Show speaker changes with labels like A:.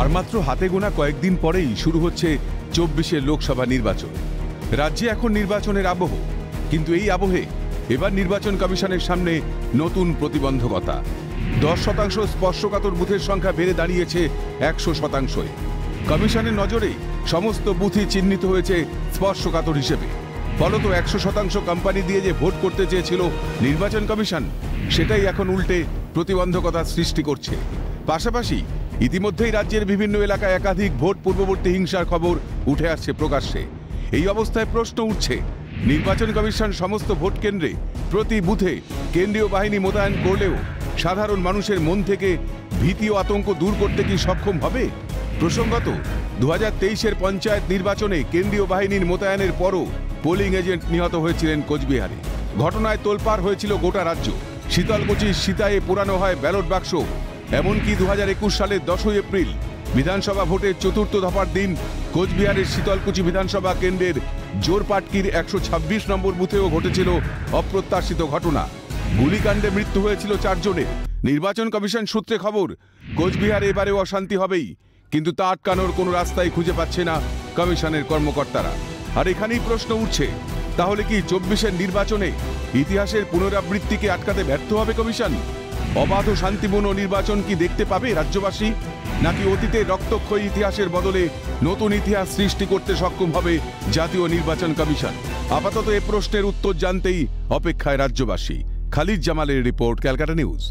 A: আর মাত্র হাতে গোনা কয়েকদিন পরেই শুরু হচ্ছে ২৪ লোকসভা নির্বাচন। রাজ্যে এখন নির্বাচনের আবহ, কিন্তু এই আবহে এবার নির্বাচন কমিশনের সামনে নতুন প্রতিবন্ধকতা। ১০% স্পর্শকাতর বুথের সংখ্যা বেড়ে দাঁড়িয়েছে ১০০%। কমিশনের নজরে সমস্ত বুথই চিহ্নিত হয়েছে স্পর্শকাতর হিসেবে। ফলত ১০০% কোম্পানি দিয়ে যে ভোট করতে চেয়েছিল নির্বাচন কমিশন, সেটাই এখন উল্টে প্রতিবন্ধকতা সৃষ্টি করছে। পাশাপাশি ইতিমধ্যেই রাজ্যের বিভিন্ন এলাকায় একাধিক ভোট পূর্ববর্তী হিংসার খবর উঠে আসছে প্রকাশ্যে। এই অবস্থায় প্রশ্ন উঠছে, নির্বাচন কমিশন সমস্ত ভোট কেন্দ্রে প্রতি বুথে কেন্দ্রীয় বাহিনী মোতায়েন করলেও সাধারণ মানুষের মন থেকে ভীতি ও আতঙ্ক দূর করতে কি সক্ষম হবে? প্রসঙ্গত ২০২৩-এর পঞ্চায়েত নির্বাচনে কেন্দ্রীয় বাহিনীর মোতায়েনের পরও পোলিং এজেন্ট নিহত হয়েছিলেন কোচবিহারে। ঘটনায় তোলপাড় হয়েছিল গোটা রাজ্য। শীতলকুচির সীতায়ে পোড়ানো হয় ব্যালট বাক্স। এমনকি ২০২১ সালের ১০ই এপ্রিল বিধানসভা ভোটের চতুর্থ দফার দিন কোচবিহারের শীতলকুচি বিধানসভা কেন্দ্রের জোরপাটকির ১২৬ নম্বর বুথেও ঘটেছিল অপ্রত্যাশিত ঘটনা। গুলিকাণ্ডে মৃত্যু হয়েছিল ৪ জনের। নির্বাচন কমিশন সূত্রে খবর, কোচবিহারে এবারেও অশান্তি হবেই, কিন্তু তা আটকানোর কোনো রাস্তাই খুঁজে পাচ্ছে না কমিশনের কর্মকর্তারা। আর এখানেই প্রশ্ন উঠছে, তাহলে কি ২৪-এর নির্বাচনে ইতিহাসের পুনরাবৃত্তিকে আটকাতে ব্যর্থ হবে কমিশন? অবাধ ও শান্তিপূর্ণ নির্বাচন কি দেখতে পাবে রাজ্যবাসী, নাকি অতীতের রক্তক্ষয়ী ইতিহাসের বদলে নতুন ইতিহাস সৃষ্টি করতে সক্ষম হবে জাতীয় নির্বাচন কমিশন? আপাতত এ প্রশ্নের উত্তর জানতেই অপেক্ষায় রাজ্যবাসী। খালিদ জামালের রিপোর্ট, ক্যালকাটা নিউজ।